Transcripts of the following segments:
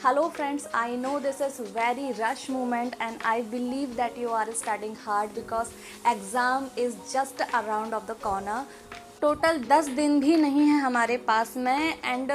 Hello friends, I know this is very rush moment and I believe that you are studying hard because exam is just around of the corner. Total 10 दिन भी नहीं है हमारे पास में and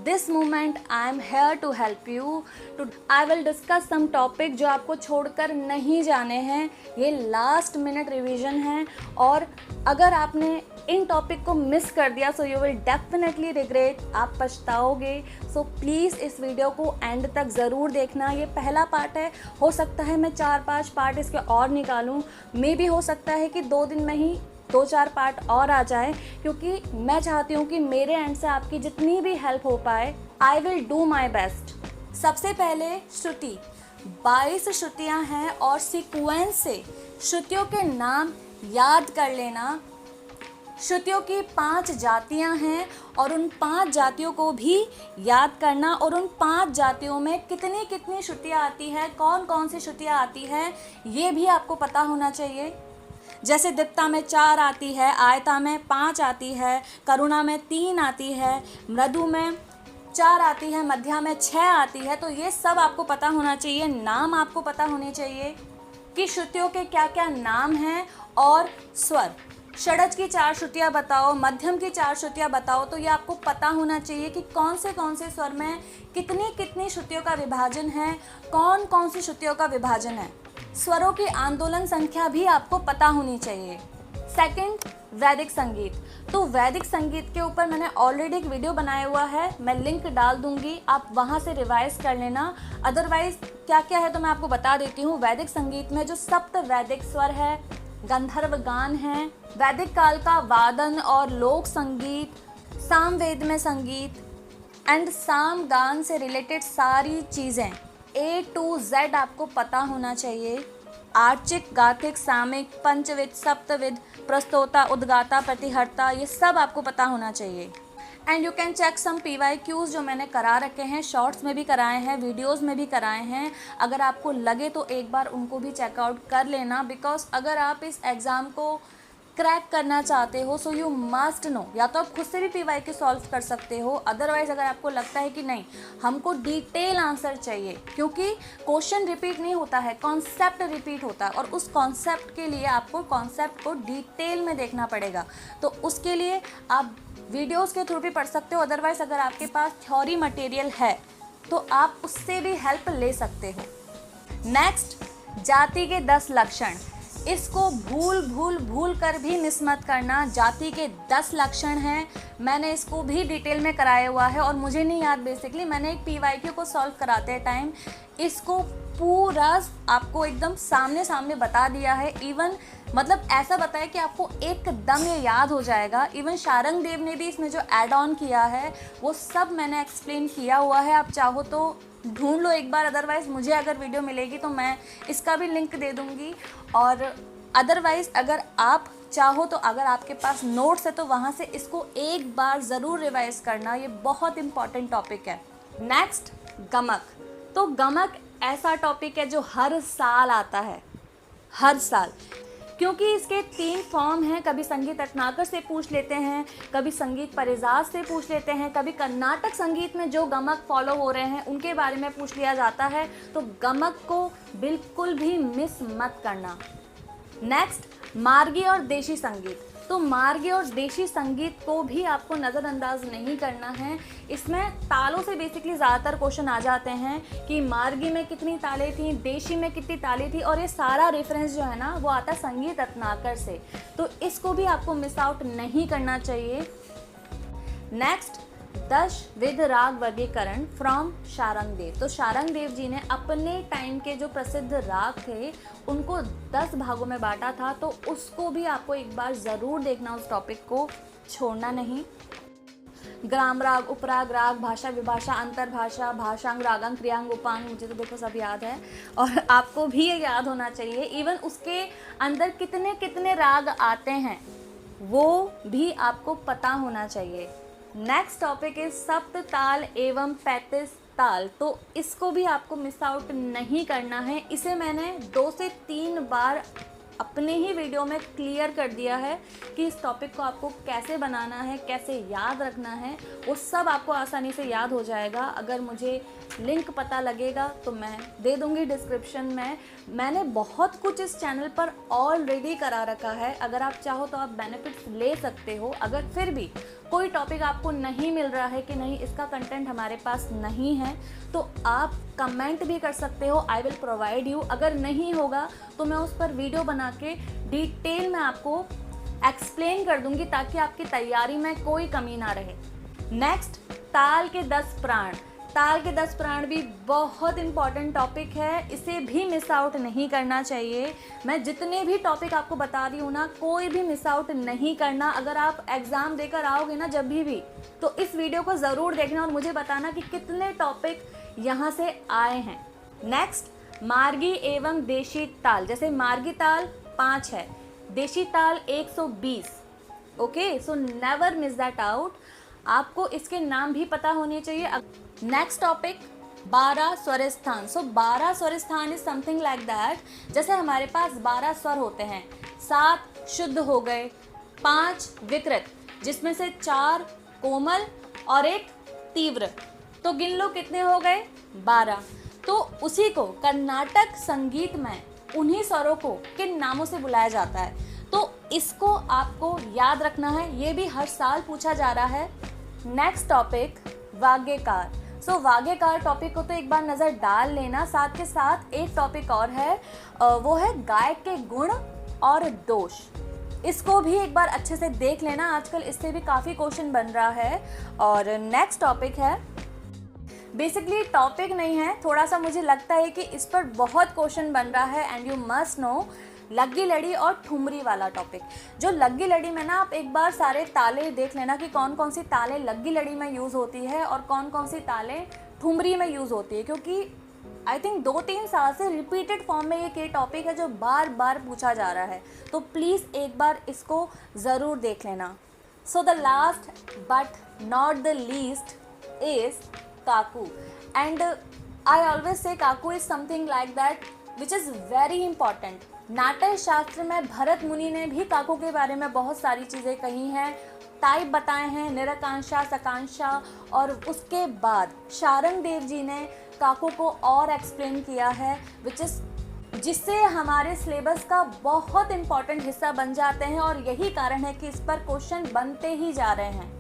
this moment I am here to help you to I will discuss some topic जो आपको छोड़कर नहीं जाने हैं। ये लास्ट मिनट रिवीजन है और अगर आपने इन टॉपिक को मिस कर दिया so you will definitely regret, आप पछताओगे। सो प्लीज़ इस वीडियो को एंड तक ज़रूर देखना। ये पहला पार्ट है, हो सकता है मैं 4-5 पार्ट इसके और निकालूं, मे भी हो सकता है कि 2 दिन में ही 2-4 पार्ट और आ जाए, क्योंकि मैं चाहती हूँ कि मेरे एंड से आपकी जितनी भी हेल्प हो पाए I will do my best. सबसे पहले श्रुति, 22 श्रुतियाँ हैं और सीक्वेंस से श्रुतियों के नाम याद कर लेना। श्रुतियों की 5 जातियाँ हैं और उन 5 जातियों को भी याद करना और उन 5 जातियों में कितनी कितनी श्रुतियाँ आती हैं, कौन कौन सी श्रुतियाँ आती हैं, ये भी आपको पता होना चाहिए। जैसे दिप्ता में 4 आती है, आयता में 5 आती है, करुणा में 3 आती है, मृदु में 4 आती है, मध्या में 6 आती है। तो ये सब आपको पता होना चाहिए, नाम आपको पता होने चाहिए कि श्रुतियों के क्या क्या नाम हैं और स्वर। षडज की 4 श्रुतियाँ बताओ, मध्यम की 4 श्रुतियाँ बताओ। तो ये आपको पता होना चाहिए कि कौन से स्वर में कितनी कितनी श्रुतियों का विभाजन है, कौन कौन सी श्रुतियों का विभाजन है। स्वरों की आंदोलन संख्या भी आपको पता होनी चाहिए। सेकंड, वैदिक संगीत। तो वैदिक संगीत के ऊपर मैंने ऑलरेडी एक वीडियो बनाया हुआ है, मैं लिंक डाल दूंगी, आप वहां से रिवाइज कर लेना। अदरवाइज क्या क्या है तो मैं आपको बता देती हूँ। वैदिक संगीत में जो सप्त वैदिक स्वर है, गंधर्व गान है, वैदिक काल का वादन और लोक संगीत, सामवेद में संगीत एंड साम गान से रिलेटेड सारी चीज़ें A to Z आपको पता होना चाहिए। आर्चिक, गाथिक, सामिक, पंचविद, सप्तविद, प्रस्तोता, उद्गाता, प्रतिहर्ता, ये सब आपको पता होना चाहिए। And you can check some PYQs जो मैंने करा रखे हैं, शॉर्ट्स में भी कराए हैं, वीडियोस में भी कराए हैं। अगर आपको लगे तो एक बार उनको भी चेकआउट कर लेना, बिकॉज अगर आप इस एग्ज़ाम को क्रैक करना चाहते हो सो यू मस्ट नो। या तो आप खुद से भी PYQ सॉल्व कर सकते हो, अदरवाइज अगर आपको लगता है कि नहीं हमको डिटेल आंसर चाहिए, क्योंकि क्वेश्चन रिपीट नहीं होता है, कॉन्सेप्ट रिपीट होता है और उस कॉन्सेप्ट के लिए आपको कॉन्सेप्ट को डिटेल में देखना पड़ेगा। तो उसके लिए आप वीडियोस के थ्रू भी पढ़ सकते हो, अदरवाइज अगर आपके पास थ्योरी मटेरियल है तो आप उससे भी हेल्प ले सकते हो। नेक्स्ट, जाति के 10 लक्षण। इसको भूल कर भी मिस मत करना। जाति के 10 लक्षण हैं, मैंने इसको भी डिटेल में कराया हुआ है और मुझे नहीं याद, बेसिकली मैंने एक PYQ को सॉल्व कराते टाइम इसको पूरा आपको एकदम सामने बता दिया है। इवन मतलब ऐसा बताया कि आपको एकदम ये याद हो जाएगा। इवन शारंग देव ने भी इसमें जो ऐड ऑन किया है वो सब मैंने एक्सप्लेन किया हुआ है, आप चाहो तो ढूंढ लो एक बार, अदरवाइज़ मुझे अगर वीडियो मिलेगी तो मैं इसका भी लिंक दे दूँगी। और अदरवाइज़ अगर आप चाहो तो अगर आपके पास नोट्स है तो वहाँ से इसको एक बार ज़रूर रिवाइज करना, ये बहुत इंपॉर्टेंट टॉपिक है। नेक्स्ट, गमक। तो गमक ऐसा टॉपिक है जो हर साल आता है, हर साल, क्योंकि इसके 3 फॉर्म हैं। कभी संगीत रत्नाकर से पूछ लेते हैं, कभी संगीत परिजात से पूछ लेते हैं, कभी कर्नाटक संगीत में जो गमक फॉलो हो रहे हैं उनके बारे में पूछ लिया जाता है। तो गमक को बिल्कुल भी मिस मत करना। नेक्स्ट, मार्गी और देशी संगीत। तो मार्गी और देशी संगीत को भी आपको नज़रअंदाज नहीं करना है। इसमें तालों से बेसिकली ज़्यादातर क्वेश्चन आ जाते हैं कि मार्गी में कितनी तालें थी, देशी में कितनी तालें थी, और ये सारा रेफरेंस जो है ना वो आता है संगीत रत्नाकर से। तो इसको भी आपको मिस आउट नहीं करना चाहिए। नेक्स्ट, 10 विध राग वर्गीकरण फ्रॉम शारंग देव। तो शारंग देव जी ने अपने टाइम के जो प्रसिद्ध राग थे उनको 10 भागों में बांटा था, तो उसको भी आपको एक बार ज़रूर देखना, उस टॉपिक को छोड़ना नहीं। ग्राम राग, उपराग राग, भाषा विभाषा, अंतरभाषा, भाषांग, रागांग, क्रियांग, उपांग, मुझे तो देखो सब याद है और आपको भी ये याद होना चाहिए। इवन उसके अंदर कितने कितने राग आते हैं वो भी आपको पता होना चाहिए। नेक्स्ट टॉपिक इज सप्त ताल एवं 35 ताल। तो इसको भी आपको मिस आउट नहीं करना है। इसे मैंने 2 से 3 बार अपने ही वीडियो में क्लियर कर दिया है कि इस टॉपिक को आपको कैसे बनाना है, कैसे याद रखना है, वो सब आपको आसानी से याद हो जाएगा। अगर मुझे लिंक पता लगेगा तो मैं दे दूँगी डिस्क्रिप्शन में। मैंने बहुत कुछ इस चैनल पर ऑलरेडी करा रखा है, अगर आप चाहो तो आप बेनिफिट्स ले सकते हो। अगर फिर भी कोई टॉपिक आपको नहीं मिल रहा है कि नहीं इसका कंटेंट हमारे पास नहीं है, तो आप कमेंट भी कर सकते हो, आई विल प्रोवाइड यू। अगर नहीं होगा तो मैं उस पर वीडियो बना के डिटेल में आपको एक्सप्लेन कर दूंगी ताकि आपकी तैयारी में कोई कमी ना रहे। नेक्स्ट, ताल के 10 प्राण। ताल के 10 प्राण भी बहुत इंपॉर्टेंट टॉपिक है, इसे भी मिस आउट नहीं करना चाहिए। मैं जितने भी टॉपिक आपको बता रही हूँ ना, कोई भी मिस आउट नहीं करना। अगर आप एग्ज़ाम देकर आओगे ना जब भी तो इस वीडियो को ज़रूर देखना और मुझे बताना कि कितने टॉपिक यहाँ से आए हैं। नेक्स्ट, मार्गी एवं देशी ताल। जैसे मार्गी ताल 5 है, देशी ताल 120। Okay, so never miss that out. आपको इसके नाम भी पता होने चाहिए। नेक्स्ट टॉपिक, 12 स्वर स्थान। सो 12 स्वर स्थान इज समथिंग लाइक दैट, जैसे हमारे पास 12 स्वर होते हैं, 7 शुद्ध हो गए, 5 विकृत, जिसमें से 4 कोमल और 1 तीव्र। तो गिन लो कितने हो गए, 12। तो उसी को कर्नाटक संगीत में उन्हीं स्वरों को किन नामों से बुलाया जाता है, तो इसको आपको याद रखना है। ये भी हर साल पूछा जा रहा है। नेक्स्ट टॉपिक, वाग्यकार। सो वाग्यकार टॉपिक को तो एक बार नज़र डाल लेना। साथ के साथ एक टॉपिक और है, वो है गायक के गुण और दोष। इसको भी एक बार अच्छे से देख लेना, आजकल इससे भी काफ़ी क्वेश्चन बन रहा है। और नेक्स्ट टॉपिक है, बेसिकली टॉपिक नहीं है, थोड़ा सा मुझे लगता है कि इस पर बहुत क्वेश्चन बन रहा है एंड यू मस्ट नो, लग्गी लड़ी और ठुमरी वाला टॉपिक। जो लग्गी लड़ी में ना आप एक बार सारे ताले देख लेना कि कौन कौन सी ताले लग्गी लड़ी में यूज़ होती है और कौन कौन सी ताले ठुमरी में यूज़ होती है, क्योंकि आई थिंक 2-3 साल से रिपीटेड फॉर्म में ये टॉपिक है जो बार बार पूछा जा रहा है। तो प्लीज़ एक बार इसको ज़रूर देख लेना। So the last but not the least is Kaku. And I always say Kaku is something like that which is very important. नाट्य शास्त्र में भरत मुनि ने भी काकू के बारे में बहुत सारी चीज़ें कही हैं, टाइप बताए हैं, निरकांक्षा, सकांक्षा, और उसके बाद शारंग देव जी ने काकू को और एक्सप्लेन किया है, जिससे हमारे सिलेबस का बहुत इंपॉर्टेंट हिस्सा बन जाते हैं और यही कारण है कि इस पर क्वेश्चन बनते ही जा रहे हैं।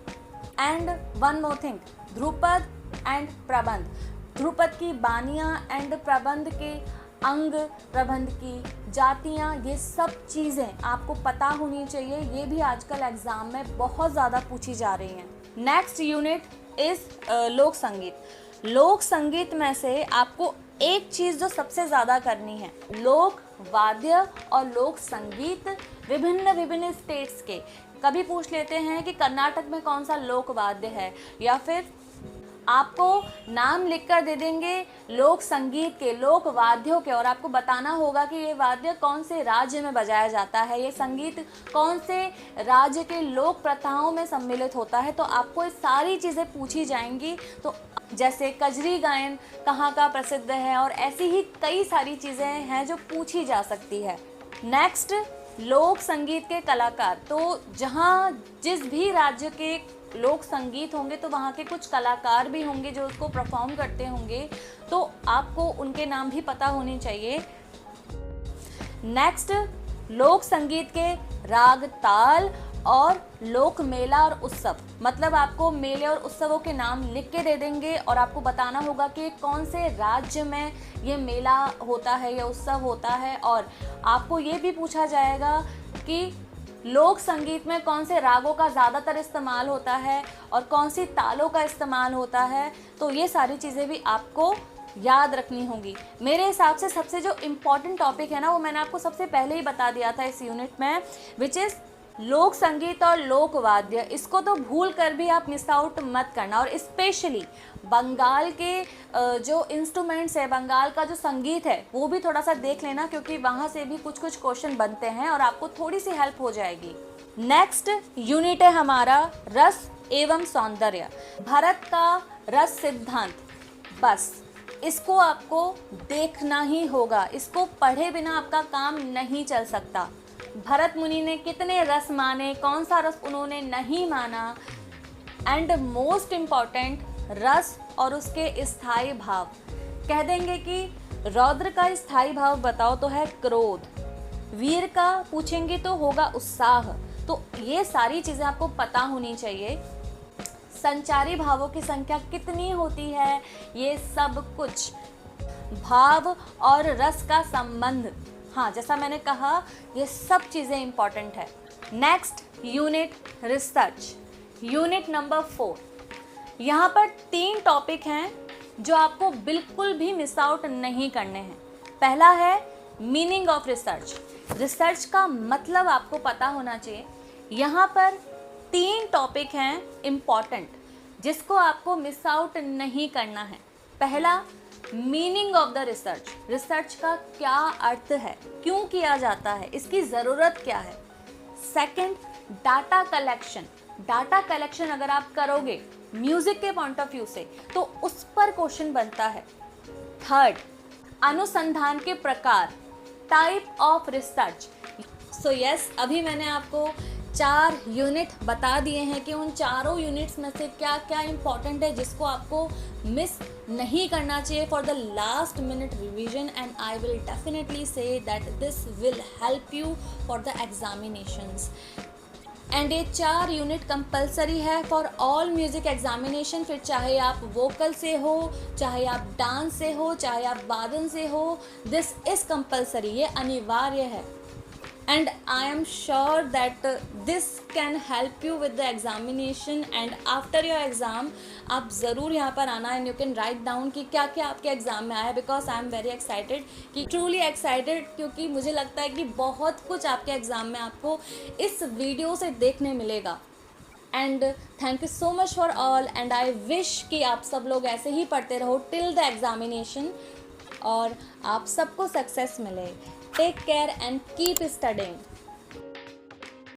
And one more thing, Dhrupad and प्रबंध। ध्रुपद की बानियाँ एंड प्रबंध के अंग, प्रबंध की जातियाँ, ये सब चीज़ें आपको पता होनी चाहिए। ये भी आजकल एग्ज़ाम में बहुत ज़्यादा पूछी जा रही हैं। नेक्स्ट यूनिट इज़ लोक संगीत। लोक संगीत में से आपको एक चीज़ जो सबसे ज़्यादा करनी है, लोक वाद्य और लोक संगीत विभिन्न स्टेट्स के। कभी पूछ लेते हैं कि कर्नाटक में कौन सा लोक वाद्य है, या फिर आपको नाम लिखकर दे देंगे लोक संगीत के, लोक वाद्यों के, और आपको बताना होगा कि ये वाद्य कौन से राज्य में बजाया जाता है, ये संगीत कौन से राज्य के लोक प्रथाओं में सम्मिलित होता है। तो आपको ये सारी चीज़ें पूछी जाएंगी। तो जैसे कजरी गायन कहाँ का प्रसिद्ध है, और ऐसी ही कई सारी चीज़ें हैं जो पूछी जा सकती है। नेक्स्ट, लोक संगीत के कलाकार। तो जहाँ जिस भी राज्य के लोक संगीत होंगे तो वहाँ के कुछ कलाकार भी होंगे जो उसको परफॉर्म करते होंगे, तो आपको उनके नाम भी पता होने चाहिए। नेक्स्ट, लोक संगीत के राग, ताल और लोक मेला और उत्सव। मतलब आपको मेले और उत्सवों के नाम लिख के दे देंगे और आपको बताना होगा कि कौन से राज्य में ये मेला होता है या उत्सव होता है। और आपको ये भी पूछा जाएगा कि लोक संगीत में कौन से रागों का ज़्यादातर इस्तेमाल होता है और कौन सी तालों का इस्तेमाल होता है। तो ये सारी चीज़ें भी आपको याद रखनी होगी। मेरे हिसाब से सबसे जो इम्पॉर्टेंट टॉपिक है ना, वो मैंने आपको सबसे पहले ही बता दिया था इस यूनिट में, विच इज़ लोक संगीत और लोक वाद्य। इसको तो भूल कर भी आप मिस आउट मत करना। और स्पेशली बंगाल के जो इंस्ट्रूमेंट्स है, बंगाल का जो संगीत है, वो भी थोड़ा सा देख लेना, क्योंकि वहाँ से भी कुछ क्वेश्चन बनते हैं और आपको थोड़ी सी हेल्प हो जाएगी। नेक्स्ट यूनिट है हमारा रस एवं सौंदर्य। भरत का रस सिद्धांत। बस इसको आपको देखना ही होगा, इसको पढ़े बिना आपका काम नहीं चल सकता। भरत मुनि ने कितने रस माने, कौन सा रस उन्होंने नहीं माना, एंड मोस्ट इम्पॉर्टेंट रस और उसके स्थायी भाव। कह देंगे कि रौद्र का स्थायी भाव बताओ तो है क्रोध, वीर का पूछेंगे तो होगा उत्साह। तो ये सारी चीज़ें आपको पता होनी चाहिए। संचारी भावों की संख्या कितनी होती है, ये सब कुछ, भाव और रस का संबंध, हाँ जैसा मैंने कहा ये सब चीज़ें इंपॉर्टेंट है। Next unit research, unit number 4। यहाँ पर 3 टॉपिक हैं जो आपको बिल्कुल भी मिस आउट नहीं करने हैं। पहला है मीनिंग ऑफ रिसर्च, रिसर्च का मतलब आपको पता होना चाहिए। यहाँ पर 3 टॉपिक हैं इम्पॉर्टेंट जिसको आपको मिस आउट नहीं करना है। पहला meaning of the research, research का क्या अर्थ है, क्यों किया जाता है, इसकी ज़रूरत क्या है। Second data collection, data collection अगर आप करोगे म्यूजिक के पॉइंट ऑफ व्यू से तो उस पर क्वेश्चन बनता है। थर्ड अनुसंधान के प्रकार, type of research. So yes, अभी मैंने आपको 4 यूनिट बता दिए हैं कि उन चारों यूनिट्स में से क्या क्या इंपॉर्टेंट है जिसको आपको मिस नहीं करना चाहिए for the last minute revision, and I will definitely say that this will help you for the examinations. And ये 4 यूनिट कंपलसरी है फॉर ऑल म्यूज़िक एग्जामिनेशन, फिर चाहे आप वोकल से हो, चाहे आप डांस से हो, चाहे आप वादन से हो, दिस इज़ कंपलसरी, ये अनिवार्य है। And I am sure that this can help you with the examination, and after your exam आप ज़रूर यहाँ पर आना and you can write down कि क्या क्या आपके एग्ज़ाम में आया, because I am very excited, कि ट्रूली एक्साइटेड, क्योंकि मुझे लगता है कि बहुत कुछ आपके एग्ज़ाम में आपको इस वीडियो से देखने मिलेगा। And thank you so much for all, and I wish कि आप सब लोग ऐसे ही पढ़ते रहो टिल द एग्जामिनेशन और आप सबको सक्सेस मिले। Take care and keep studying.